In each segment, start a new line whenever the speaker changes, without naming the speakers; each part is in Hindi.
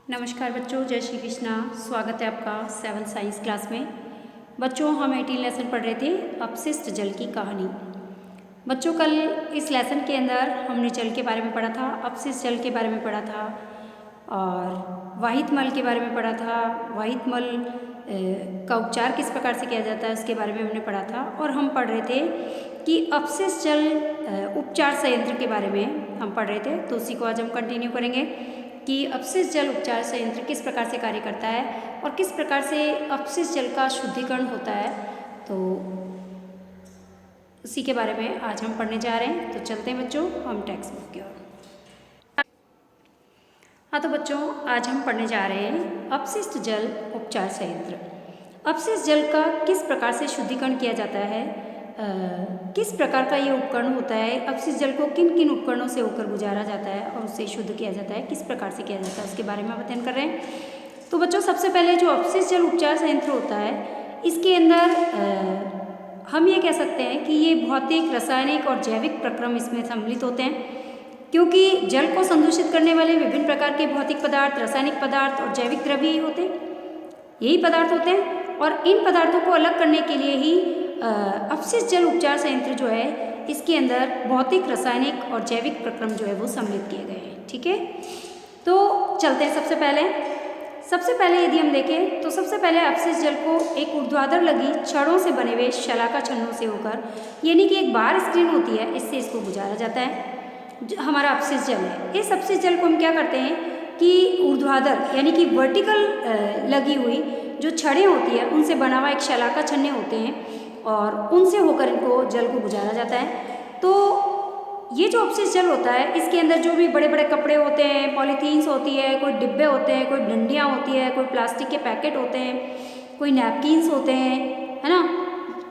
नमस्कार बच्चों, जय श्री कृष्णा। स्वागत है आपका 7th साइंस क्लास में। बच्चों, हम 18 लेसन पढ़ रहे थे अपशिष्ट जल की कहानी। बच्चों, कल इस लेसन के अंदर हमने जल के बारे में पढ़ा था, अपशिष्ट जल के बारे में पढ़ा था और वाहित मल के बारे में पढ़ा था। वाहित मल का उपचार किस प्रकार से किया जाता है उसके बारे में हमने पढ़ा था। और हम पढ़ रहे थे कि अपशिष्ट जल उपचार संयंत्र के बारे में हम पढ़ रहे थे, तो उसी को आज हम कंटिन्यू करेंगे कि अपशिष्ट जल उपचार संयंत्र किस प्रकार से कार्य करता है और किस प्रकार से अपशिष्ट जल का शुद्धिकरण होता है। तो उसी के बारे में आज हम पढ़ने जा रहे हैं। तो चलते हैं बच्चों हम टेक्स्ट बुक की ओर। हाँ, तो बच्चों आज हम पढ़ने जा रहे हैं अपशिष्ट जल उपचार संयंत्र। अपशिष्ट जल का किस प्रकार से शुद्धिकरण किया जाता है, किस प्रकार का ये उपकरण होता है, अपशिष्ट जल को किन किन उपकरणों से होकर गुजारा जाता है और उससे शुद्ध किया जाता है, किस प्रकार से किया जाता है उसके बारे में हम अध्ययन कर रहे हैं। तो बच्चों, सबसे पहले जो अपशिष्ट जल उपचार संयंत्र होता है, इसके अंदर हम ये कह सकते हैं कि ये भौतिक, रासायनिक और जैविक प्रक्रम इसमें सम्मिलित होते हैं, क्योंकि जल को संदूषित करने वाले विभिन्न प्रकार के भौतिक पदार्थ, रासायनिक पदार्थ और जैविक द्रव्य ही होते हैं, यही पदार्थ होते हैं। और इन पदार्थों को अलग करने के लिए ही अपशिष्ट जल उपचार संयंत्र जो है, इसके अंदर भौतिक, रासायनिक और जैविक प्रक्रम जो है वो सम्मिलित किए गए हैं। ठीक है, तो चलते हैं। सबसे पहले यदि हम देखें तो सबसे पहले अपशिष्ट जल को एक ऊर्ध्वाधर लगी छड़ों से बने हुए शलाका छन्नों से होकर, यानी कि एक बार स्क्रीन होती है, इससे इसको गुजारा जाता है। हमारा अपशिष्ट जल है, इस अपशिष्ट जल को हम क्या करते हैं कि ऊर्ध्वाधर यानी कि वर्टिकल लगी हुई जो छड़ें होती है उनसे बना हुआ एक शलाका छन्ने होते हैं और उनसे होकर इनको जल को गुजारा जाता है। तो ये जो अपशिष्ट जल होता है, इसके अंदर जो भी बड़े बड़े कपड़े होते हैं, पॉलीथीन्स होती है, कोई डिब्बे होते हैं, कोई डंडियाँ होती है, कोई प्लास्टिक के पैकेट होते हैं, कोई नैपकिन्स होते हैं, है ना,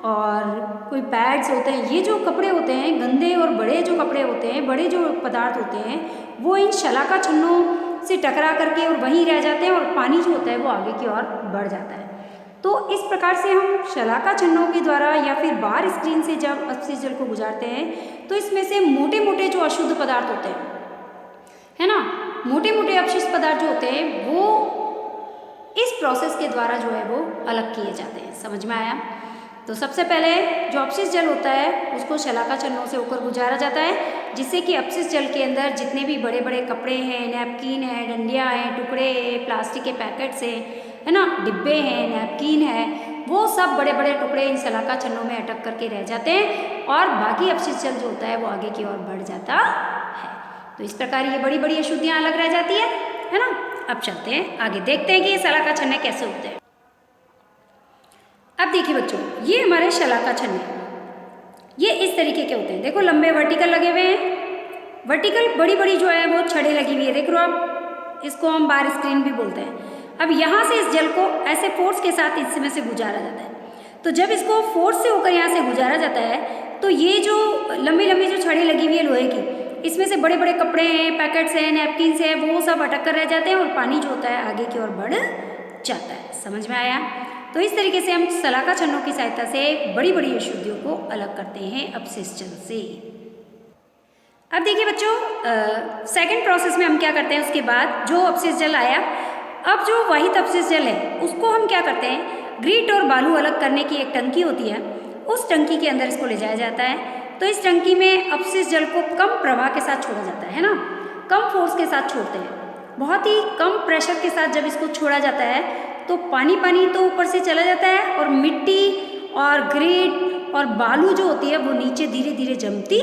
और कोई पैड्स होते हैं। ये जो कपड़े होते हैं, गंदे और बड़े जो कपड़े होते हैं, बड़े जो पदार्थ होते हैं, वो इन शलाका छन्नों से टकरा करके और वहीं रह जाते हैं और पानी जो होता है वो आगे की ओर बढ़ जाता है। तो इस प्रकार से हम शलाका छन्नों के द्वारा या फिर बार स्क्रीन से जब अपशिष्ट जल को गुजारते हैं, तो इसमें से मोटे मोटे जो अशुद्ध पदार्थ होते हैं, है ना, मोटे मोटे अपशिष्ट पदार्थ जो होते हैं वो इस प्रोसेस के द्वारा जो है वो अलग किए जाते हैं। समझ में आया? तो सबसे पहले जो अपशिष्ट जल होता है उसको शलाका छन्नों से होकर गुजारा जाता है, जिससे कि अपशिष्ट जल के अंदर जितने भी बड़े बड़े कपड़े हैं, नैपकिन है, डंडियाँ हैं, टुकड़े हैं, प्लास्टिक के पैकेट्स हैं, है ना, डिब्बे हैं, नैपकिन है, वो सब बड़े बड़े टुकड़े इन शलाका छन्नों में अटक करके रह जाते हैं और बाकी अपशिष्ट जल जो होता है वो आगे की ओर बढ़ जाता है। तो इस प्रकार ये बड़ी बड़ी अशुद्धियाँ अलग रह जाती है ना। अब चलते हैं आगे, देखते हैं कि ये शलाका छन्ने कैसे होते हैं। अब देखिए बच्चों, ये हमारे शलाका छन्ने, ये इस तरीके के होते हैं। देखो, लंबे वर्टिकल लगे हुए हैं, वर्टिकल बड़ी बड़ी जो है वो छड़ें लगी हुई है। देख लो आप, इसको हम बार स्क्रीन भी बोलते हैं। अब यहाँ से इस जल को ऐसे फोर्स के साथ इसमें से गुजारा जाता है। तो जब इसको फोर्स से होकर यहाँ से गुजारा जाता है, तो ये जो लंबी लंबी जो छड़ें लगी हुई है लोहे की, इसमें से बड़े बड़े कपड़े हैं, पैकेट्स हैं, नैपकिन्स हैं, वो सब अटक कर रह जाते हैं और पानी जो होता है आगे की ओर बढ़ जाता है। समझ में आया? तो इस तरीके से हम शलाका छन्नों की सहायता से बड़ी बड़ी अशुद्धियों को अलग करते हैं अपशिष्ट जल से। अब देखिए बच्चों, सेकंड प्रोसेस में हम क्या करते हैं, उसके बाद जो अपशिष्ट जल आया, अब जो वाहित अपशिष्ट जल है उसको हम क्या करते हैं, ग्रीट और बालू अलग करने की एक टंकी होती है, उस टंकी के अंदर इसको ले जाया जाता है। तो इस टंकी में अपशिष्ट जल को कम प्रवाह के साथ छोड़ा जाता है ना, कम फोर्स के साथ छोड़ते हैं। बहुत ही कम प्रेशर के साथ जब इसको छोड़ा जाता है तो पानी तो ऊपर से चला जाता है और मिट्टी और ग्रेट और बालू जो होती है वो नीचे धीरे धीरे जमती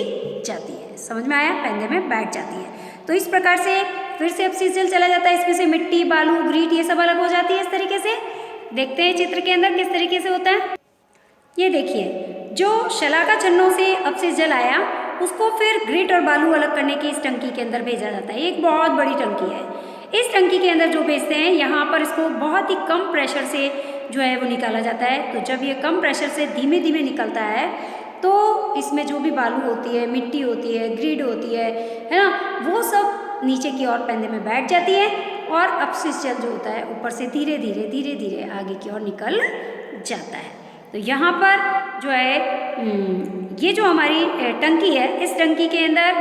जाती है। समझ में आया? पैंदे में बैठ जाती है। तो इस प्रकार से फिर से अपशिष्ट जल चला जाता है, इसमें से मिट्टी, बालू, ग्रीट ये सब अलग हो जाती है। इस तरीके से देखते हैं चित्र के अंदर किस तरीके से होता है। ये देखिए, जो शलाका छन्नों से अपशिष्ट जल आया उसको फिर ग्रीट और बालू अलग करने की इस टंकी के अंदर भेजा जाता है। एक बहुत बड़ी टंकी है। इस टंकी के अंदर जो भेजते हैं, यहाँ पर इसको बहुत ही कम प्रेशर से जो है वो निकाला जाता है। तो जब ये कम प्रेशर से धीमे धीमे निकलता है तो इसमें जो भी बालू होती है, मिट्टी होती है, ग्रीड होती है ना, वो सब नीचे की ओर पैंदे में बैठ जाती है और अपशिष्ट जल जो होता है ऊपर से धीरे धीरे आगे की ओर निकल जाता है। तो यहाँ पर जो है ये जो हमारी टंकी है, इस टंकी के अंदर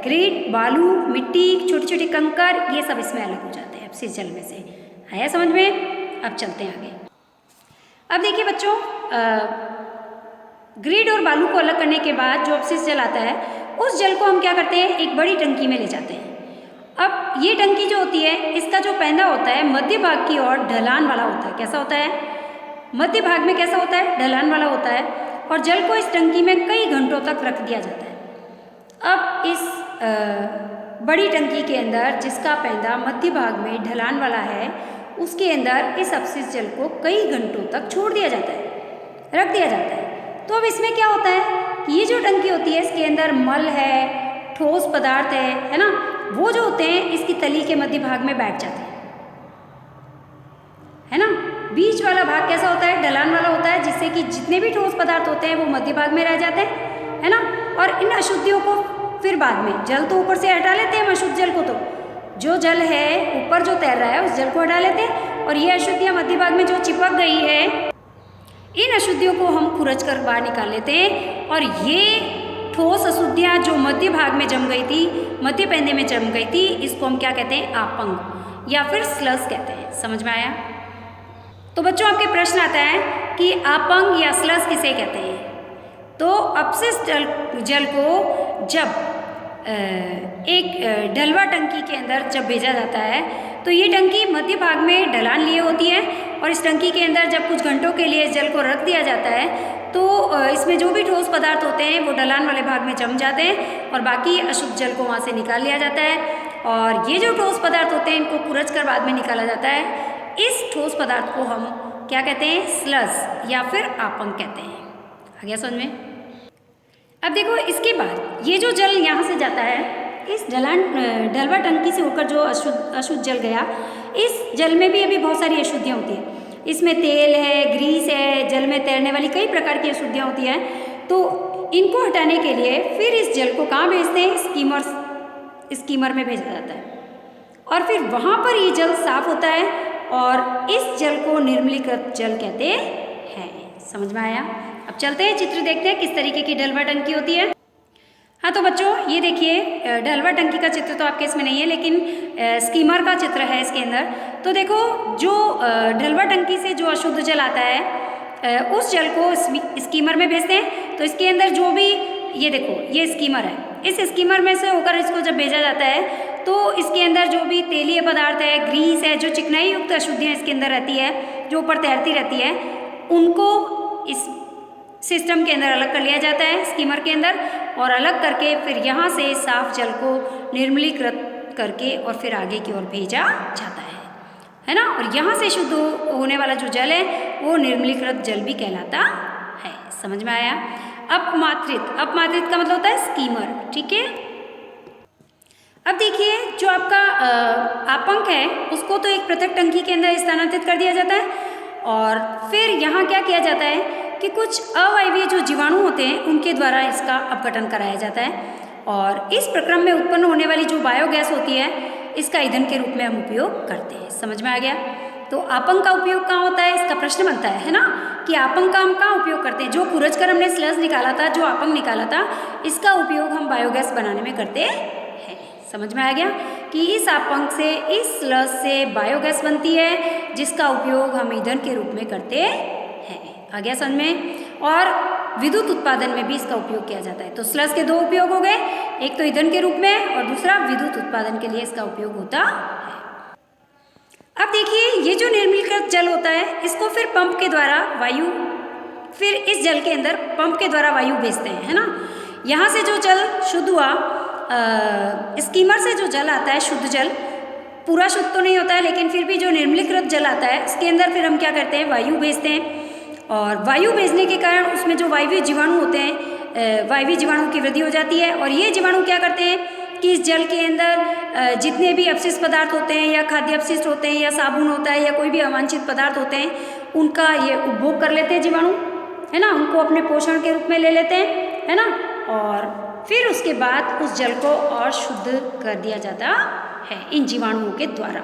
ग्रीट, बालू, मिट्टी, छोटे छोटे कंकर, ये सब इसमें अलग हो जाते हैं। अपशिष्ट जल में से। आया समझ में? अब चलते हैं आगे। अब देखिए बच्चों, ग्रिड और बालू को अलग करने के बाद जो अपशिष्ट जल आता है उस जल को हम क्या करते हैं, एक बड़ी टंकी में ले जाते हैं। अब ये टंकी जो होती है, इसका जो पैंदा होता है मध्य भाग की ओर ढलान वाला होता है। कैसा होता है? मध्य भाग में कैसा होता है? ढलान वाला होता है। और जल को इस टंकी में कई घंटों तक रख दिया जाता है। अब इस बड़ी टंकी के अंदर जिसका पैंदा मध्य भाग में ढलान वाला है, उसके अंदर इस अपशिष्ट जल को कई घंटों तक छोड़ दिया जाता है, रख दिया जाता है। तो अब इसमें क्या होता है कि ये जो टंकी होती है इसके अंदर मल है, ठोस पदार्थ है ना, वो जो होते हैं इसकी तली के मध्य भाग में बैठ जाते हैं, है ना। बीच वाला भाग कैसा होता है? ढलान वाला होता है, जिससे कि जितने भी ठोस पदार्थ होते हैं वो मध्य भाग में रह जाते हैं, है ना। और इन अशुद्धियों को फिर बाद में, जल तो ऊपर से हटा लेते हैं हम, अशुद्ध जल को तो जो जल है ऊपर जो तैर रहा है उस जल को हटा लेते हैं, और ये अशुद्धियाँ मध्य भाग में जो चिपक गई है, इन अशुद्धियों को हम खुरच कर बाहर निकाल लेते हैं। और ये ठोस अशुद्धियाँ जो मध्य भाग में जम गई थी, मध्य पैंदे में जम गई थी, इसको हम क्या कहते हैं? आपंग या फिर स्लस कहते हैं। समझ में आया? तो बच्चों आपके प्रश्न आता है कि आपंग या स्लस किसे कहते हैं? तो अपशिष्ट जल को जब एक ढलवा टंकी के अंदर जब भेजा जाता है तो ये टंकी मध्य भाग में ढलान लिए होती है, और इस टंकी के अंदर जब कुछ घंटों के लिए जल को रख दिया जाता है तो इसमें जो भी ठोस पदार्थ होते हैं वो ढलान वाले भाग में जम जाते हैं, और बाकी अशुद्ध जल को वहाँ से निकाल लिया जाता है। और ये जो ठोस पदार्थ होते हैं इनको खुरच कर बाद में निकाला जाता है। इस ठोस पदार्थ को हम क्या कहते हैं? स्लस या फिर आपंग कहते हैं। आ गया समझ में? अब देखो, इसके बाद ये जो जल यहाँ से जाता है, इस ढलवा टंकी से होकर जो अशुद्ध जल गया, इस जल में भी अभी बहुत सारी अशुद्धियाँ होती हैं। इसमें तेल है, ग्रीस है, जल में तैरने वाली कई प्रकार की अशुद्धियाँ होती हैं। तो इनको हटाने के लिए फिर इस जल को कहाँ भेजते हैं? स्कीमर में भेजा जाता है, और फिर वहाँ पर ये जल साफ होता है, और इस जल को निर्मलीकृत जल कहते हैं। समझ में आया? अब चलते हैं, चित्र देखते हैं किस तरीके की ढलवा टंकी होती है। हाँ तो बच्चों ये देखिए, ढलवा टंकी का चित्र तो आपके इसमें नहीं है, लेकिन स्कीमर का चित्र है इसके अंदर। तो देखो, जो ढलवा टंकी से जो अशुद्ध जल आता है उस जल को स्कीमर में भेजते हैं। तो इसके अंदर जो भी, ये देखो ये स्कीमर है, इस स्कीमर में से होकर इसको जब भेजा जाता है तो इसके अंदर जो भी तेलीय पदार्थ है, ग्रीस है, जो चिकनाई युक्त अशुद्धियाँ इसके अंदर रहती है, जो ऊपर तैरती रहती है, उनको इस सिस्टम के अंदर अलग कर लिया जाता है स्कीमर के अंदर, और अलग करके फिर यहाँ से साफ जल को निर्मलीकृत करके और फिर आगे की ओर भेजा जाता है ना। और यहाँ से शुद्ध होने वाला जो जल है वो निर्मलीकृत जल भी कहलाता है। समझ में आया? अपमात्रित का मतलब होता है स्कीमर, ठीक है। अब देखिए, जो आपका आपंक है उसको तो एक पृथक टंकी के अंदर स्थानांतरित कर दिया जाता है, और फिर यहाँ क्या किया जाता है कि कुछ अवायवीय जो जीवाणु होते हैं उनके द्वारा इसका अपघटन कराया जाता है, और इस प्रक्रम में उत्पन्न होने वाली जो बायोगैस होती है इसका ईंधन के रूप में हम उपयोग करते हैं। समझ में आ गया? तो आपंक का उपयोग कहाँ होता है, इसका प्रश्न बनता है ना, कि आपंक का हम कहाँ उपयोग करते हैं? जो खुरच कर हमने स्लस निकाला था, जो आपंक निकाला था, इसका उपयोग हम बायोगैस बनाने में करते हैं। समझ में आ गया कि इस आपंक से, इस स्लस से बायोगैस बनती है, जिसका उपयोग हम ईंधन के रूप में करते हैं। आ गया समझ में? और विद्युत उत्पादन में भी इसका उपयोग किया जाता है। तो स्लस के दो उपयोग हो गए, एक तो ईंधन के रूप में और दूसरा विद्युत उत्पादन के लिए इसका उपयोग होता है। अब देखिए, ये जो निर्मलीकृत जल होता है इसको फिर पंप के द्वारा वायु, फिर इस जल के अंदर पंप के द्वारा वायु भेजते हैं, है ना। यहाँ से जो जल शुद्ध हुआ, स्कीमर से जो जल आता है शुद्ध जल, पूरा शुद्ध तो नहीं होता है, लेकिन फिर भी जो निर्मलीकृत जल आता है इसके अंदर फिर हम क्या करते हैं? वायु भेजते हैं, और वायु भेजने के कारण उसमें जो वायवीय जीवाणु होते हैं, वायवीय जीवाणु की वृद्धि हो जाती है, और ये जीवाणु क्या करते हैं कि इस जल के अंदर जितने भी अपशिष्ट पदार्थ होते हैं, या खाद्य अपशिष्ट होते हैं, या साबुन होता है, या कोई भी अवांछित पदार्थ होते हैं, उनका ये उपभोग कर लेते हैं जीवाणु, है ना, उनको अपने पोषण के रूप में ले लेते हैं, है ना। और फिर उसके बाद उस जल को और शुद्ध कर दिया जाता है इन जीवाणुओं के द्वारा।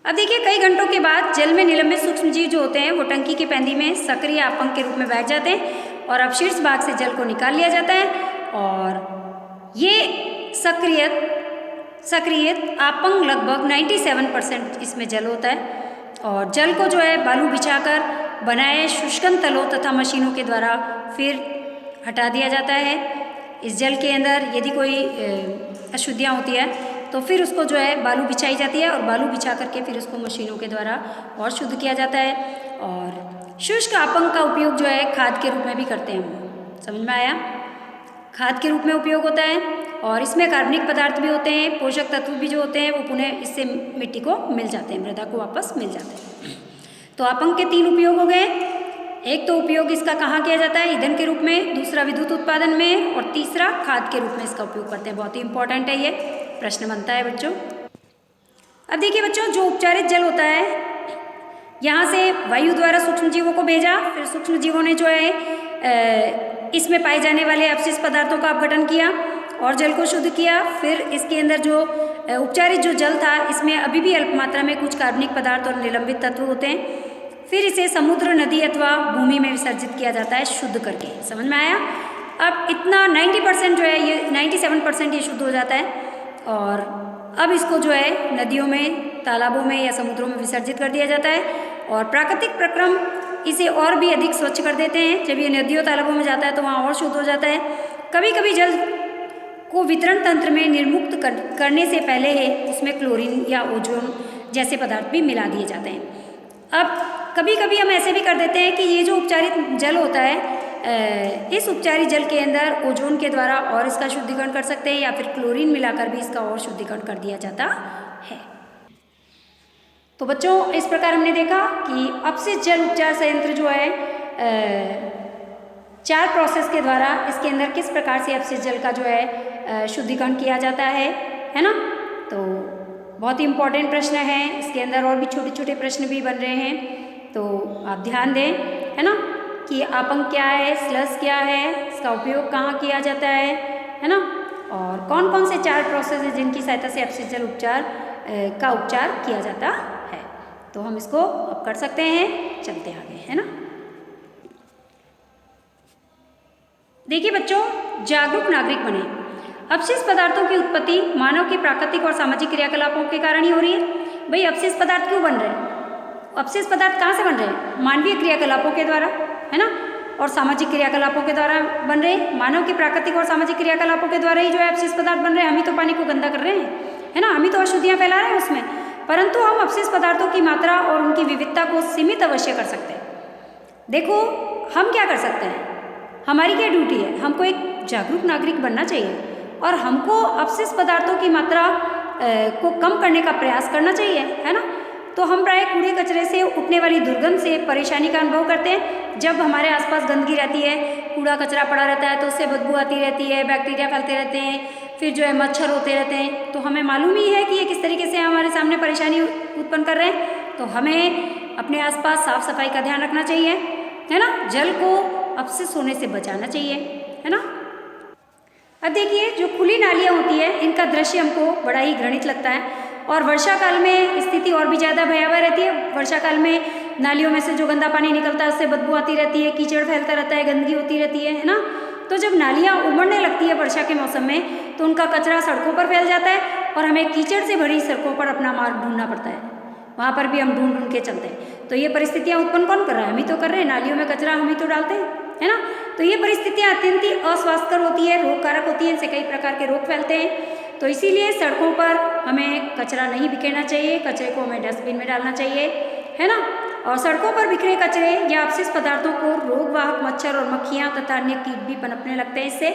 अब देखिए, कई घंटों के बाद जल में निलंबित सूक्ष्म जीव जो होते हैं वो टंकी की पैंदी में सक्रिय आपंक के रूप में बैठ जाते हैं, और अब शीर्ष भाग से जल को निकाल लिया जाता है, और ये सक्रिय सक्रिय आपंग लगभग 97% इसमें जल होता है और जल को जो है बालू बिछाकर बनाए शुष्कन तलों तथा मशीनों के द्वारा फिर हटा दिया जाता है। इस जल के अंदर यदि कोई अशुद्धियाँ होती है तो फिर उसको जो है बालू बिछाई जाती है और बालू बिछा करके फिर उसको मशीनों के द्वारा और शुद्ध किया जाता है। और शुष्क आपंग का उपयोग जो है खाद के रूप में भी करते हैं हम, समझ में आया? खाद के रूप में उपयोग होता है और इसमें कार्बनिक पदार्थ भी होते हैं, पोषक तत्व भी जो होते हैं वो पुनः इससे मिट्टी को मिल जाते हैं, मृदा को वापस मिल जाते हैं। तो आपंग के 3 उपयोग हो गए। एक तो उपयोग इसका कहाँ किया जाता है? ईंधन के रूप में, दूसरा विद्युत उत्पादन में और तीसरा खाद के रूप में इसका उपयोग करते हैं। बहुत ही इंपॉर्टेंट है, ये प्रश्न बनता है बच्चों। अब देखिए बच्चों, जो उपचारित जल होता है, यहाँ से वायु द्वारा सूक्ष्म जीवों को भेजा, फिर सूक्ष्म जीवों ने जो है इसमें पाए जाने वाले अपशिष्ट पदार्थों का अपघटन किया और जल को शुद्ध किया। फिर इसके अंदर जो उपचारित जो जल था, इसमें अभी भी अल्प मात्रा में कुछ कार्बनिक पदार्थ और निलंबित तत्व होते हैं। फिर इसे समुद्र, नदी अथवा भूमि में विसर्जित किया जाता है शुद्ध करके। समझ में आया? अब इतना 90% जो है, ये 97% ये शुद्ध हो जाता है और अब इसको जो है नदियों में, तालाबों में या समुद्रों में विसर्जित कर दिया जाता है और प्राकृतिक प्रक्रम इसे और भी अधिक स्वच्छ कर देते हैं। जब ये नदियों तालाबों में जाता है तो वहाँ और शुद्ध हो जाता है। कभी कभी जल को वितरण तंत्र में निर्मुक्त करने से पहले ही उसमें क्लोरीन या ओजोन जैसे पदार्थ भी मिला दिए जाते हैं। अब कभी कभी हम ऐसे भी कर देते हैं कि ये जो उपचारित जल होता है, इस उपचारित जल के अंदर ओजोन के द्वारा और इसका शुद्धिकरण कर सकते हैं या फिर क्लोरीन मिलाकर भी इसका और शुद्धिकरण कर दिया जाता है। तो बच्चों, इस प्रकार हमने देखा कि अपशिष्ट जल उपचार संयंत्र जो है 4 प्रोसेस के द्वारा इसके अंदर किस प्रकार से अपशिष्ट जल का जो है शुद्धिकरण किया जाता है ना? तो बहुत ही इम्पोर्टेंट प्रश्न है। इसके अंदर और भी छोटे छोटे प्रश्न भी बन रहे हैं, तो आप ध्यान दें, है ना, कि आपंग क्या है, स्लज क्या है, इसका उपयोग कहाँ किया जाता है ना, और कौन कौन से 4 प्रोसेस हैं जिनकी सहायता से अपशिष्ट जल उपचार का उपचार किया जाता है। तो हम इसको अब कर सकते हैं, चलते आगे, है ना। देखिए बच्चों, जागरूक नागरिक बने। अपशिष्ट पदार्थों की उत्पत्ति मानव के प्राकृतिक और सामाजिक क्रियाकलापों के कारण ही हो रही है। भाई, अपशिष्ट पदार्थ क्यों बन रहे हैं? अपशिष्ट पदार्थ कहाँ से बन रहे हैं? मानवीय क्रियाकलापों के द्वारा, है ना, और सामाजिक क्रियाकलापों के द्वारा बन रहे हैं। मानव के प्राकृतिक और सामाजिक क्रियाकलापों के द्वारा ही जो है अपशिष्ट पदार्थ बन रहे हैं। हम ही तो पानी को गंदा कर रहे हैं, है ना, हम ही तो अशुद्धियाँ फैला रहे हैं उसमें। परंतु हम अपशिष्ट पदार्थों की मात्रा और उनकी विविधता को सीमित अवश्य कर सकते हैं। देखो, हम क्या कर सकते हैं, हमारी क्या ड्यूटी है? हमको एक जागरूक नागरिक बनना चाहिए और हमको अपशिष्ट पदार्थों की मात्रा को कम करने का प्रयास करना चाहिए, है ना। तो हम प्राय कूड़े कचरे से उठने वाली दुर्गंध से परेशानी का अनुभव करते हैं। जब हमारे आसपास गंदगी रहती है, कूड़ा कचरा पड़ा रहता है, तो उससे बदबू आती रहती है, बैक्टीरिया फैलते रहते हैं, फिर जो है मच्छर होते रहते हैं। तो हमें मालूम ही है कि ये किस तरीके से हमारे सामने परेशानी उत्पन्न कर रहे हैं। तो हमें अपने आसपास साफ सफाई का ध्यान रखना चाहिए, है ना। जल को अपशिष्ट होने से बचाना चाहिए, है ना। अब देखिए, जो खुली नालियाँ होती है, इनका दृश्य हमको बड़ा ही घृणित लगता है और वर्षा काल में स्थिति और भी ज़्यादा भयावह रहती है। वर्षा काल में नालियों में से जो गंदा पानी निकलता है उससे बदबू आती रहती है, कीचड़ फैलता रहता है, गंदगी होती रहती है ना। तो जब नालियाँ उमड़ने लगती है वर्षा के मौसम में, तो उनका कचरा सड़कों पर फैल जाता है और हमें कीचड़ से भरी सड़कों पर अपना मार्ग ढूंढना पड़ता है। वहाँ पर भी हम ढूंढ ढूंढ के चलते हैं। तो ये परिस्थितियाँ उत्पन्न कौन कर रहा है? हम ही तो कर रहे हैं। नालियों में कचरा हम ही तो डालते हैं, है ना। तो ये परिस्थितियाँ अत्यंत ही अस्वास्थ्यकर होती है, रोगकारक होती है, इनसे कई प्रकार के रोग फैलते हैं। तो इसीलिए सड़कों पर हमें कचरा नहीं बिखेरना चाहिए, कचरे को हमें डस्टबिन में डालना चाहिए, है ना। और सड़कों पर बिखरे कचरे या अपशिष्ट पदार्थों को रोगवाहक मच्छर और मक्खियाँ तथा अन्य कीट भी पनपने लगते हैं इससे।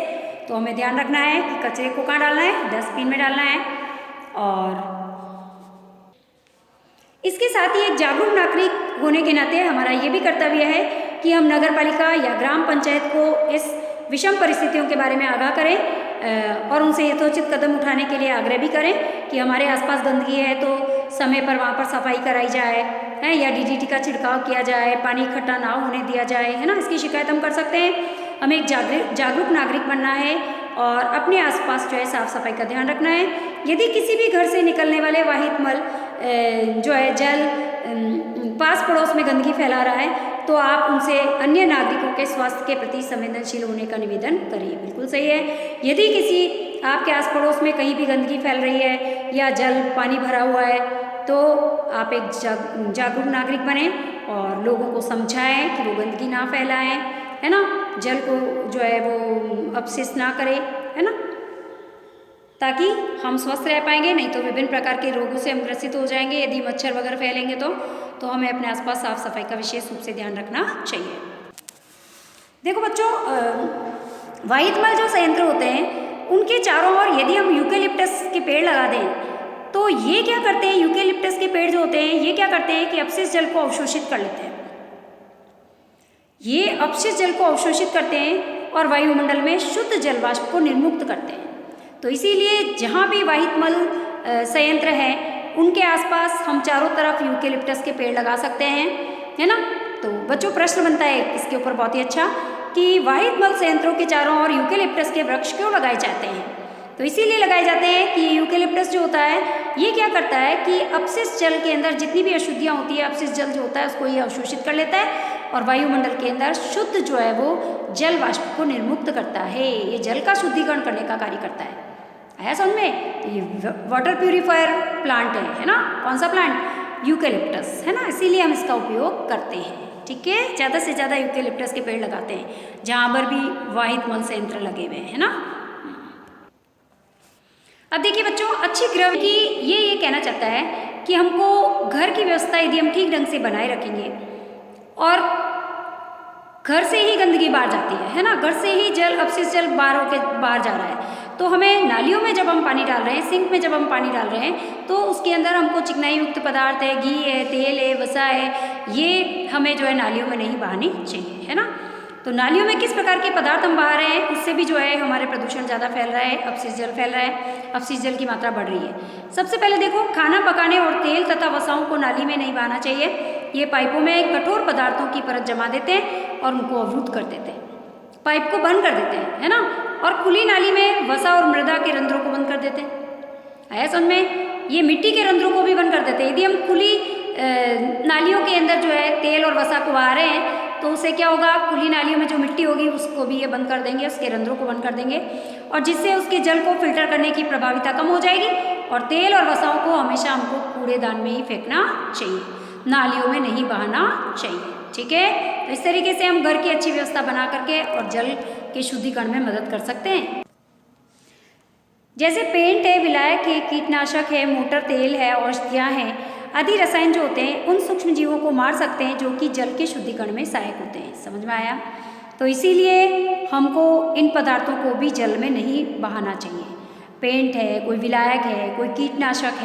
तो हमें ध्यान रखना है कि कचरे को कहाँ डालना है? डस्टबिन में डालना है। और इसके साथ ही एक जागरूक नागरिक होने के नाते हमारा ये भी कर्तव्य है कि हम नगर पालिका या ग्राम पंचायत को इस विषम परिस्थितियों के बारे में आगाह करें और उनसे यथोचित कदम उठाने के लिए आग्रह भी करें कि हमारे आसपास गंदगी है तो समय पर वहाँ पर सफाई कराई जाए, है, या डीडीटी का छिड़काव किया जाए, पानी इकट्ठा ना होने दिया जाए, है ना। इसकी शिकायत हम कर सकते हैं। हमें एक जागरूक नागरिक बनना है और अपने आसपास जो है साफ सफाई का ध्यान रखना है। यदि किसी भी घर से निकलने वाले वाहित मल जो है जल पास पड़ोस में गंदगी फैला रहा है, तो आप उनसे अन्य नागरिकों के स्वास्थ्य के प्रति संवेदनशील होने का निवेदन करिए। बिल्कुल सही है। यदि किसी आपके आस पड़ोस में कहीं भी गंदगी फैल रही है या जल पानी भरा हुआ है तो आप एक जागरूक नागरिक बने और लोगों को समझाएं कि वो गंदगी ना फैलाएं, है ना, जल को जो है वो अपशिष्ट ना करें, है ना, ताकि हम स्वस्थ रह पाएंगे। नहीं तो विभिन्न प्रकार के रोगों से हम ग्रसित हो जाएंगे यदि मच्छर वगैरह फैलेंगे तो हमें अपने आसपास साफ सफाई का विशेष रूप से ध्यान रखना चाहिए। देखो बच्चों, वाहित मल जो संयंत्र होते हैं उनके चारों ओर यदि हम यूकेलिप्टस के पेड़ लगा दें तो ये क्या करते हैं, यूकेलिप्टस के पेड़ जो होते हैं ये क्या करते हैं कि अपशिष्ट जल को अवशोषित कर लेते हैं। ये अपशिष्ट जल को अवशोषित करते हैं और वायुमंडल में शुद्ध जल वाष्प को निर्मुक्त करते हैं। तो इसीलिए जहाँ भी वाहित मल संयंत्र है उनके आसपास हम चारों तरफ यूकेलिप्टस के पेड़ लगा सकते हैं, है ना। तो बच्चों प्रश्न बनता है इसके ऊपर बहुत ही अच्छा कि वाहित मल संयंत्रों के चारों ओर यूकेलिप्टस के वृक्ष क्यों लगाए जाते हैं। तो इसीलिए लगाए जाते हैं कि यूकेलिप्टस जो होता है ये क्या करता है कि अपशिष्ट जल के अंदर जितनी भी अशुद्धियाँ होती है, अपशिष्ट जल जो होता है उसको ये अवशोषित कर लेता है और वायुमंडल के अंदर शुद्ध जो है वो जल वाष्प को निर्मुक्त करता है। ये जल का शुद्धिकरण करने का कार्य करता है। आया समझ में? तो ये वाटर प्यूरिफायर प्लांट है ना। कौन सा प्लांट? यूकेलिप्टस, है ना। इसीलिए हम इसका उपयोग करते हैं, ठीक है। ज़्यादा से ज़्यादा यूकेलिप्टस के पेड़ लगाते हैं जहाँ पर भी वाहित मल संयंत्र लगे हुए हैं, है ना। अब देखिए बच्चों, अच्छी गृह की ये कहना चाहता है कि हमको घर की व्यवस्था यदि हम ठीक ढंग से बनाए रखेंगे और घर से ही गंदगी बाहर जाती है ना, घर से ही जल अपशिष्ट जल बाहर जा रहा है तो हमें नालियों में जब हम पानी डाल रहे हैं, सिंक में जब हम पानी डाल रहे हैं तो उसके अंदर हमको चिकनाई युक्त पदार्थ है, घी है, तेल है, वसा है, ये हमें जो है नालियों में नहीं बहानी चाहिए, है ना। तो नालियों में किस प्रकार के पदार्थ हम बहा रहे हैं उससे भी जो है हमारे प्रदूषण ज़्यादा फैल रहा है, अपशिष्ट जल फैल रहा है, अपशिष्ट जल की मात्रा बढ़ रही है। सबसे पहले देखो, खाना पकाने और तेल तथा वसाओं को नाली में नहीं बहाना चाहिए। ये पाइपों में कठोर पदार्थों की परत जमा देते हैं और उनको अवरुद्ध कर देते हैं, पाइप को बंद कर देते हैं, है ना। और खुली नाली में वसा और मृदा के रंध्रों को बंद कर देते हैं। आया समझ में? ये मिट्टी के रंध्रों को भी बंद कर देते हैं। यदि हम खुली नालियों के अंदर जो है तेल और वसा को बहा रहे हैं तो उससे क्या होगा, खुली नालियों में जो मिट्टी होगी उसको भी ये बंद कर देंगे, उसके रंध्रों को बंद कर देंगे और जिससे उसके जल को फिल्टर करने की प्रभाविता कम हो जाएगी। और तेल और वसाओं को हमेशा हमको कूड़ेदान में ही फेंकना चाहिए, नालियों में नहीं बहाना चाहिए, ठीक है। तो इस तरीके से हम घर की अच्छी व्यवस्था बना करके और जल के शुद्धिकरण में मदद कर सकते हैं। जैसे पेंट है, विलायक है, कीटनाशक है, मोटर तेल है, औषधियाँ हैं आदि रसायन जो होते हैं उन सूक्ष्म जीवों को मार सकते हैं जो कि जल के शुद्धिकरण में सहायक होते हैं। समझ में आया? तो इसीलिए हमको इन पदार्थों को भी जल में नहीं बहाना चाहिए। पेंट है, कोई विलायक है, कोई कीटनाशक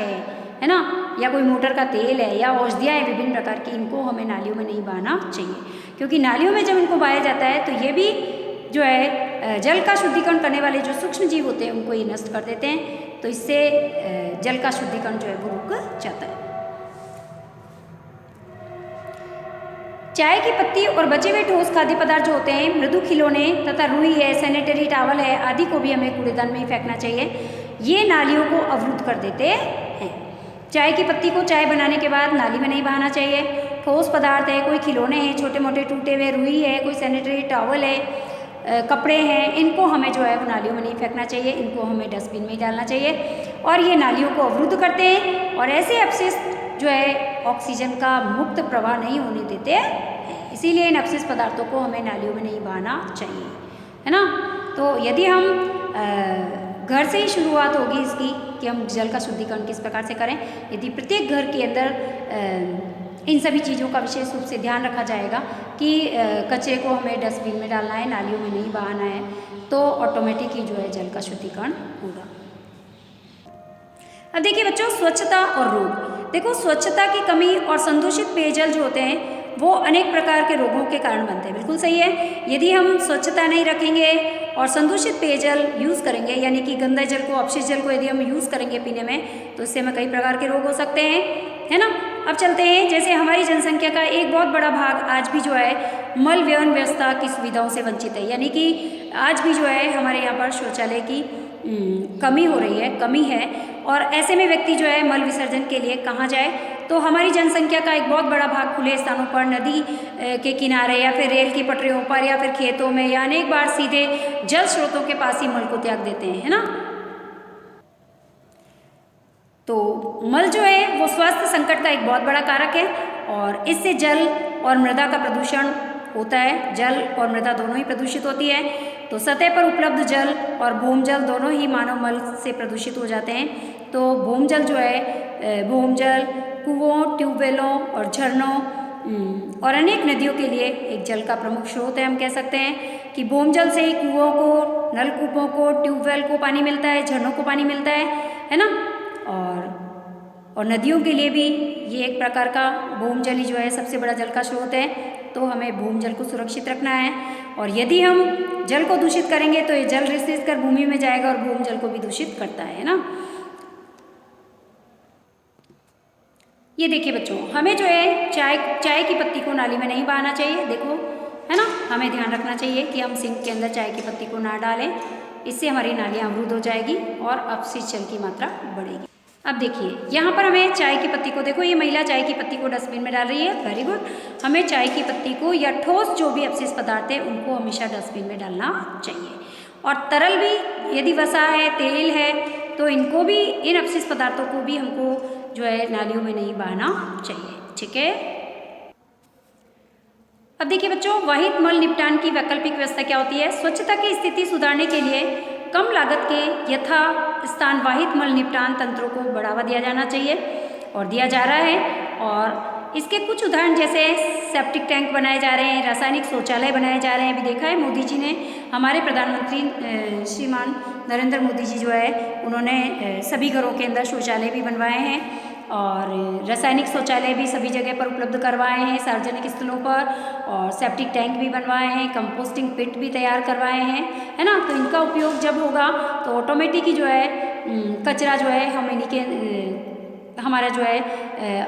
है ना, या कोई मोटर का तेल है या औषधियाँ हैं विभिन्न प्रकार की, इनको हमें नालियों में नहीं बहाना चाहिए क्योंकि नालियों में जब इनको बहाया जाता है तो ये भी जो है जल का शुद्धिकरण करने वाले जो सूक्ष्म जीव होते हैं उनको ये नष्ट कर देते हैं। तो इससे जल का शुद्धिकरण जो है वो रुक जाता है। चाय की पत्ती और बचे हुए ठोस खाद्य पदार्थ जो होते हैं, मृदु खिलौने तथा रुई है, सैनिटरी टॉवल है आदि को भी हमें कूड़ेदान में ही फेंकना चाहिए। ये नालियों को अवरुद्ध कर देते हैं। चाय की पत्ती को चाय बनाने के बाद नाली में नहीं बहाना चाहिए। ठोस पदार्थ है, कोई खिलौने हैं छोटे मोटे टूटे हुए, रुई है, कोई सैनिटरी टॉवल है, कपड़े हैं, इनको हमें जो है वो नालियों में नहीं फेंकना चाहिए, इनको हमें डस्टबिन में ही डालना चाहिए। और ये नालियों को अवरुद्ध करते हैं और ऐसे अपशिष्ट जो है ऑक्सीजन का मुक्त प्रवाह नहीं होने देते हैं। इसीलिए इन अपशिष्ट पदार्थों को हमें नालियों में नहीं बहाना चाहिए, है ना। तो यदि हम घर से ही शुरुआत होगी इसकी कि हम जल का शुद्धिकरण किस प्रकार से करें, यदि प्रत्येक घर के अंदर इन सभी चीज़ों का विशेष रूप से ध्यान रखा जाएगा कि कचरे को हमें डस्टबिन में डालना है, नालियों में नहीं बहाना है, तो ऑटोमेटिक ही जो है जल का शुद्धिकरण होगा। अब देखिए बच्चों, स्वच्छता और रोग। देखो, स्वच्छता की कमी और संदूषित पेयजल जो होते हैं वो अनेक प्रकार के रोगों के कारण बनते हैं। बिल्कुल सही है। यदि हम स्वच्छता नहीं रखेंगे और संदूषित पेयजल यूज़ करेंगे, यानी कि गंदे जल को, अपशिष्ट जल को यदि हम यूज़ करेंगे पीने में, तो इससे हमें कई प्रकार के रोग हो सकते हैं, है ना। अब चलते हैं, जैसे हमारी जनसंख्या का एक बहुत बड़ा भाग आज भी जो है मल व्यवन व्यवस्था की सुविधाओं से वंचित है, यानी कि आज भी जो है हमारे यहाँ पर शौचालय की कमी हो रही है, कमी है। और ऐसे में व्यक्ति जो है मल विसर्जन के लिए कहाँ जाए? तो हमारी जनसंख्या का एक बहुत बड़ा भाग खुले स्थानों पर, नदी के किनारे या फिर रेल की पटरियों पर या फिर खेतों में या अनेक बार सीधे जल स्रोतों के पास ही मल को त्याग देते हैं, है ना। तो मल जो है वो स्वास्थ्य संकट का एक बहुत बड़ा कारक है और इससे जल और मृदा का प्रदूषण होता है। जल और मृदा दोनों ही प्रदूषित होती है। तो सतह पर उपलब्ध जल और भूमजल दोनों ही मानव मल से प्रदूषित हो जाते हैं। तो भूमजल जो है, भूमजल कुओं, ट्यूबवेलों और झरनों और अनेक नदियों के लिए एक जल का प्रमुख स्रोत है। हम कह सकते हैं कि भूमजल से ही कुओं को, नलकूपों को, ट्यूबवेल को पानी मिलता है, झरनों को पानी मिलता है ना। और नदियों के लिए भी ये एक प्रकार का भूमजल ही जो है सबसे बड़ा जल का स्रोत है। तो हमें भूमजल को सुरक्षित रखना है और यदि हम जल को दूषित करेंगे तो ये जल रिसित कर भूमि में जाएगा और भूमजल को भी दूषित करता है ना। ये देखिए बच्चों, हमें जो है चाय की पत्ती को नाली में नहीं बहाना चाहिए। देखो, है ना, हमें ध्यान रखना चाहिए कि हम सिंक के अंदर चाय की पत्ती को ना डालें, इससे हमारी नालियाँ अवरुद्ध हो जाएगी और अपशिष्ट जल की मात्रा बढ़ेगी। अब देखिए यहाँ पर हमें चाय की पत्ती को, देखो ये महिला चाय की पत्ती को डस्टबिन में डाल रही है, वेरी गुड। हमें चाय की पत्ती को या ठोस जो भी अपशिष्ट पदार्थ है उनको हमेशा डस्टबिन में डालना चाहिए। और तरल भी, यदि वसा है, तेल है, तो इनको भी, इन अपशिष्ट पदार्थों को भी हमको जो है नालियों में नहीं बहाना चाहिए। ठीक है। अब देखिए बच्चों, वाहित मल निपटान की वैकल्पिक व्यवस्था क्या होती है। स्वच्छता की स्थिति सुधारने के लिए कम लागत के यथा स्थान वाहित मल निपटान तंत्रों को बढ़ावा दिया जाना चाहिए और दिया जा रहा है। और इसके कुछ उदाहरण जैसे सेप्टिक टैंक बनाए जा रहे हैं, रासायनिक शौचालय बनाए जा रहे हैं। अभी देखा है मोदी जी ने, हमारे प्रधानमंत्री श्रीमान नरेंद्र मोदी जी जो है उन्होंने सभी घरों के अंदर शौचालय भी बनवाए हैं और रासायनिक शौचालय भी सभी जगह पर उपलब्ध करवाए हैं सार्वजनिक स्थलों पर, और सेप्टिक टैंक भी बनवाए हैं, कंपोस्टिंग पिट भी तैयार करवाए हैं, है ना। तो इनका उपयोग जब होगा तो ऑटोमेटिक ही जो है कचरा जो है हम इन्हीं के, हमारा जो है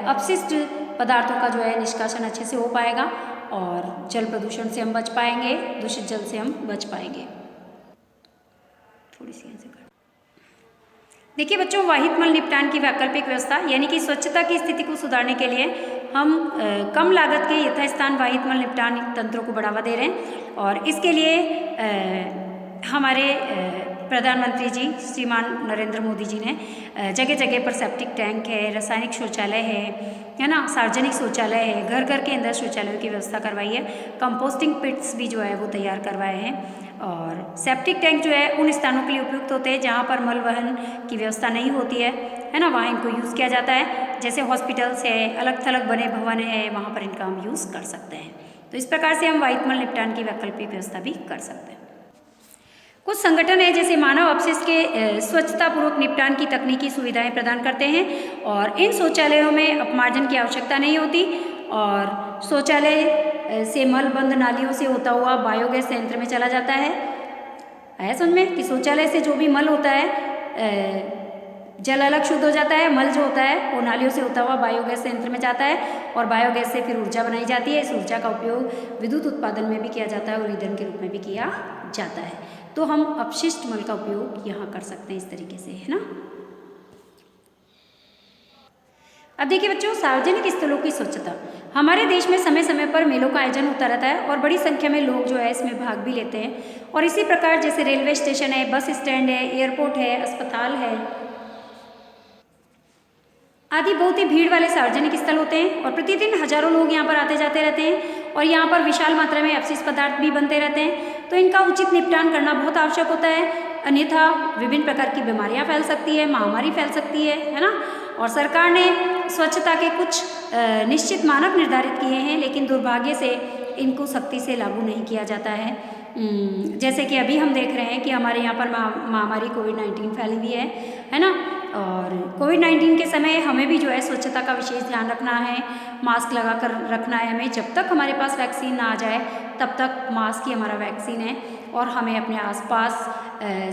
अपशिष्ट पदार्थों का जो है निष्कासन अच्छे से हो पाएगा और जल प्रदूषण से हम बच पाएंगे, दूषित जल से हम बच पाएंगे। थोड़ी सी ऐसे कर, देखिए बच्चों, वाहित मल निपटान की वैकल्पिक व्यवस्था यानी कि स्वच्छता की स्थिति को सुधारने के लिए हम कम लागत के यथास्थान वाहित मल निपटान तंत्रों को बढ़ावा दे रहे हैं। और इसके लिए हमारे प्रधानमंत्री जी श्रीमान नरेंद्र मोदी जी ने जगह जगह पर सेप्टिक टैंक है, रासायनिक शौचालय है ना, सार्वजनिक शौचालय है, घर घर के अंदर शौचालयों की व्यवस्था करवाई है, कंपोस्टिंग पिट्स भी जो है वो तैयार करवाए हैं। और सेप्टिक टैंक जो है उन स्थानों के लिए उपयुक्त होते हैं जहाँ पर मल वहन की व्यवस्था नहीं होती है ना, वहाँ इनको यूज़ किया जाता है। जैसे हॉस्पिटल्स है, अलग थलग बने भवन है, वहाँ पर इनका हम यूज़ कर सकते हैं। तो इस प्रकार से हम वाहित मल निपटान की वैकल्पिक व्यवस्था भी कर सकते हैं। कुछ संगठन है जैसे मानव अपशिष्ट के स्वच्छतापूर्वक निपटान की तकनीकी सुविधाएं प्रदान करते हैं और इन शौचालयों में अपमार्जन की आवश्यकता नहीं होती और शौचालय से मल बंद नालियों से होता हुआ बायोगैस संयंत्र में चला जाता है समझ में कि शौचालय से जो भी मल होता है जल अलग शुद्ध हो जाता है, मल जो होता है वो नालियों से होता हुआ बायोगैस संयंत्र में जाता है और बायोगैस से फिर ऊर्जा बनाई जाती है। इस ऊर्जा का उपयोग विद्युत उत्पादन में भी किया जाता है और ईंधन के रूप में भी किया जाता है। तो हम अपशिष्ट मल का उपयोग यहाँ कर सकते हैं इस तरीके से, है ना। अब देखिए बच्चों, सार्वजनिक स्थलों की स्वच्छता। हमारे देश में समय समय पर मेलों का आयोजन होता रहता है और बड़ी संख्या में लोग जो है इसमें भाग भी लेते हैं। और इसी प्रकार जैसे रेलवे स्टेशन है, बस स्टैंड है, एयरपोर्ट है, अस्पताल है आदि बहुत ही भीड़ वाले सार्वजनिक स्थल होते हैं और प्रतिदिन हजारों लोग यहाँ पर आते जाते रहते हैं और यहाँ पर विशाल मात्रा में अपशिष्ट पदार्थ भी बनते रहते हैं। तो इनका उचित निपटान करना बहुत आवश्यक होता है, अन्यथा विभिन्न प्रकार की बीमारियाँ फैल सकती है, महामारी फैल सकती है ना। और सरकार ने स्वच्छता के कुछ निश्चित मानक निर्धारित किए हैं, लेकिन दुर्भाग्य से इनको सख्ती से लागू नहीं किया जाता है। जैसे कि अभी हम देख रहे हैं कि हमारे यहाँ पर महामारी कोविड-19 फैली हुई है ना। और कोविड-19 के समय हमें भी जो है स्वच्छता का विशेष ध्यान रखना है, मास्क लगा कर रखना है हमें। जब तक हमारे पास वैक्सीन ना आ जाए तब तक मास्क ही हमारा वैक्सीन है और हमें अपने आसपास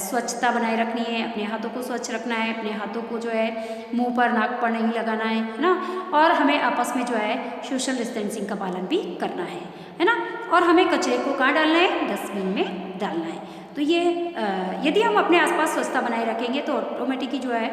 स्वच्छता बनाए रखनी है, अपने हाथों को स्वच्छ रखना है, अपने हाथों को जो है मुंह पर, नाक पर नहीं लगाना है ना। और हमें आपस में जो है सोशल डिस्टेंसिंग का पालन भी करना है ना। और हमें कचरे को कहाँ डालना है, डस्टबिन में डालना है। तो ये यदि हम अपने आसपास स्वच्छता बनाए रखेंगे तो ऑटोमेटिक ही जो है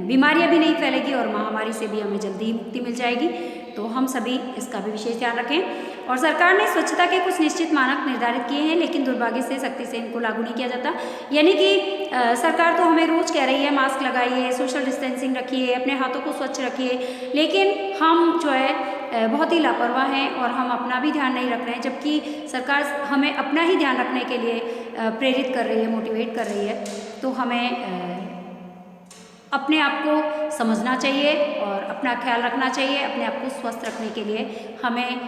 बीमारियां भी नहीं फैलेगी और महामारी से भी हमें जल्दी ही मुक्ति मिल जाएगी। तो हम सभी इसका भी विशेष ध्यान रखें। और सरकार ने स्वच्छता के कुछ निश्चित मानक निर्धारित किए हैं, लेकिन दुर्भाग्य से सख्ती से इनको लागू नहीं किया जाता। यानी कि सरकार तो हमें रोज़ कह रही है मास्क लगाइए, सोशल डिस्टेंसिंग रखिए, अपने हाथों को स्वच्छ रखिए, लेकिन हम जो है बहुत ही लापरवाह हैं और हम अपना भी ध्यान नहीं रख रहे हैं, जबकि सरकार हमें अपना ही ध्यान रखने के लिए प्रेरित कर रही है, मोटिवेट कर रही है। तो हमें अपने आप को समझना चाहिए और अपना ख्याल रखना चाहिए, अपने आप को स्वस्थ रखने के लिए हमें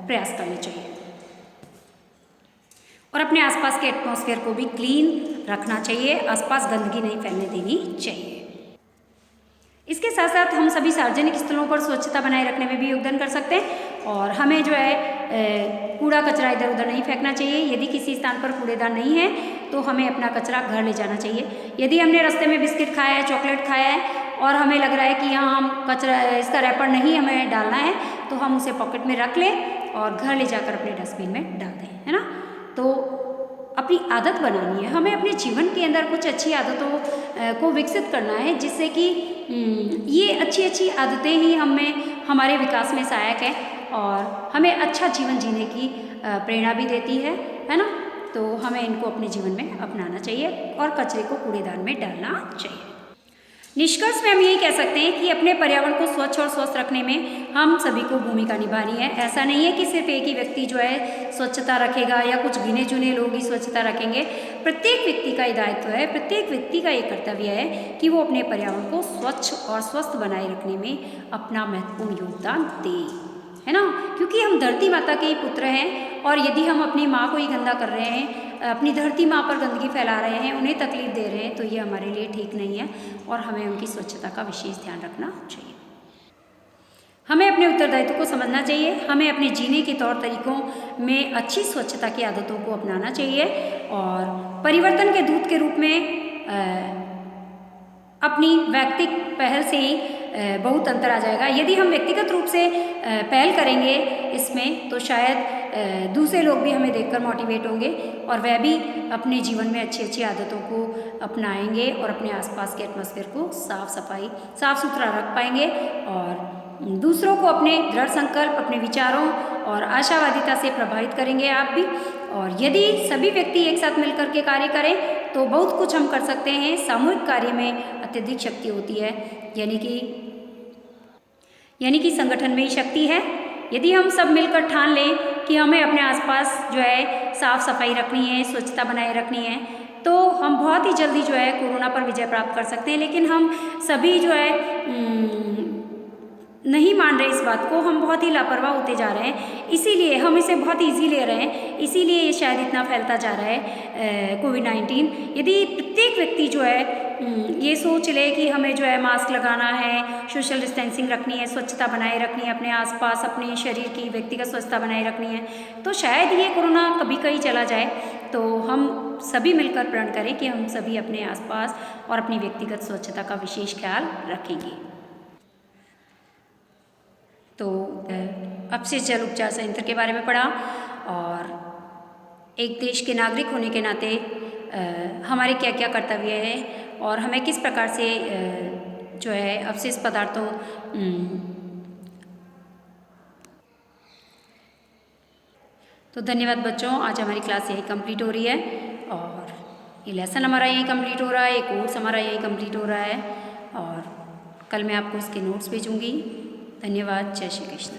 प्रयास करने चाहिए और अपने आसपास के एटमॉस्फेयर को भी क्लीन रखना चाहिए, आसपास गंदगी नहीं फैलने देनी चाहिए। इसके साथ साथ हम सभी सार्वजनिक स्थलों पर स्वच्छता बनाए रखने में भी योगदान कर सकते हैं और हमें जो है कूड़ा कचरा इधर उधर नहीं फेंकना चाहिए। यदि किसी स्थान पर कूड़ेदान नहीं है तो हमें अपना कचरा घर ले जाना चाहिए। यदि हमने रास्ते में बिस्किट खाया है, चॉकलेट खाया है और हमें लग रहा है कि यहाँ हम कचरा इसका रैपर नहीं हमें डालना है, तो हम उसे पॉकेट में रख लें और घर ले जाकर अपने डस्टबिन में डाल दें, है ना। तो अपनी आदत बनानी है, हमें अपने जीवन के अंदर कुछ अच्छी आदतों को विकसित करना है, जिससे कि ये अच्छी आदतें ही हमारे विकास में सहायक है और हमें अच्छा जीवन जीने की प्रेरणा भी देती है ना। तो हमें इनको अपने जीवन में अपनाना चाहिए और कचरे को कूड़ेदान में डालना चाहिए। निष्कर्ष में हम यही कह सकते हैं कि अपने पर्यावरण को स्वच्छ और स्वस्थ रखने में हम सभी को भूमिका निभानी है। ऐसा नहीं है कि सिर्फ एक ही व्यक्ति जो है स्वच्छता रखेगा या कुछ गिने चुने लोग ही स्वच्छता रखेंगे। प्रत्येक व्यक्ति का ये दायित्व है, प्रत्येक व्यक्ति का ये कर्तव्य है कि वो अपने पर्यावरण को स्वच्छ और स्वस्थ बनाए रखने में अपना महत्वपूर्ण योगदान दे, है ना। क्योंकि हम धरती माता के ही पुत्र हैं और यदि हम अपनी माँ को ही गंदा कर रहे हैं, अपनी धरती माँ पर गंदगी फैला रहे हैं, उन्हें तकलीफ दे रहे हैं, तो ये हमारे लिए ठीक नहीं है और हमें उनकी स्वच्छता का विशेष ध्यान रखना चाहिए। हमें अपने उत्तरदायित्व को समझना चाहिए, हमें अपने जीने के तौर तरीकों में अच्छी स्वच्छता की आदतों को अपनाना चाहिए और परिवर्तन के दूत के रूप में अपनी व्यक्तिगत पहल से ही बहुत अंतर आ जाएगा। यदि हम व्यक्तिगत रूप से पहल करेंगे इसमें, तो शायद दूसरे लोग भी हमें देखकर मोटिवेट होंगे और वह भी अपने जीवन में अच्छी आदतों को अपनाएंगे और अपने आसपास के एटमॉस्फेयर को साफ सुथरा रख पाएंगे और दूसरों को अपने दृढ़ संकल्प, अपने विचारों और आशावादिता से प्रभावित करेंगे आप भी। और यदि सभी व्यक्ति एक साथ मिलकर के कार्य करें तो बहुत कुछ हम कर सकते हैं। सामूहिक कार्य में अत्यधिक शक्ति होती है, यानी कि संगठन में ही शक्ति है। यदि हम सब मिलकर ठान लें कि हमें अपने आसपास जो है साफ सफाई रखनी है, स्वच्छता बनाए रखनी है, तो हम बहुत ही जल्दी जो है कोरोना पर विजय प्राप्त कर सकते हैं। लेकिन हम सभी जो है नहीं मान रहे इस बात को, हम बहुत ही लापरवाह होते जा रहे हैं, इसीलिए हम इसे बहुत ईजी ले रहे हैं, इसीलिए ये शायद इतना फैलता जा रहा है कोविड-19। यदि प्रत्येक व्यक्ति जो है ये सोच ले कि हमें जो है मास्क लगाना है, सोशल डिस्टेंसिंग रखनी है, स्वच्छता बनाए रखनी है, अपने आसपास अपने शरीर की व्यक्तिगत स्वच्छता बनाए रखनी है, तो शायद ये कोरोना कभी कहीं चला जाए। तो हम सभी मिलकर प्रण करें कि हम सभी अपने आसपास और अपनी व्यक्तिगत स्वच्छता का विशेष ख्याल रखेंगे। तो अपशिष्ट जल उपचार संयंत्र के बारे में पढ़ा और एक देश के नागरिक होने के नाते हमारे क्या क्या कर्तव्य है और हमें किस प्रकार से जो है अपशिष्ट पदार्थों तो धन्यवाद बच्चों, आज हमारी क्लास यही कंप्लीट हो रही है और ये लेसन हमारा यही कंप्लीट हो रहा है, एक कोर्स हमारा यही कंप्लीट हो रहा है और कल मैं आपको इसके नोट्स भेजूँगी। धन्यवाद। जय श्री कृष्ण।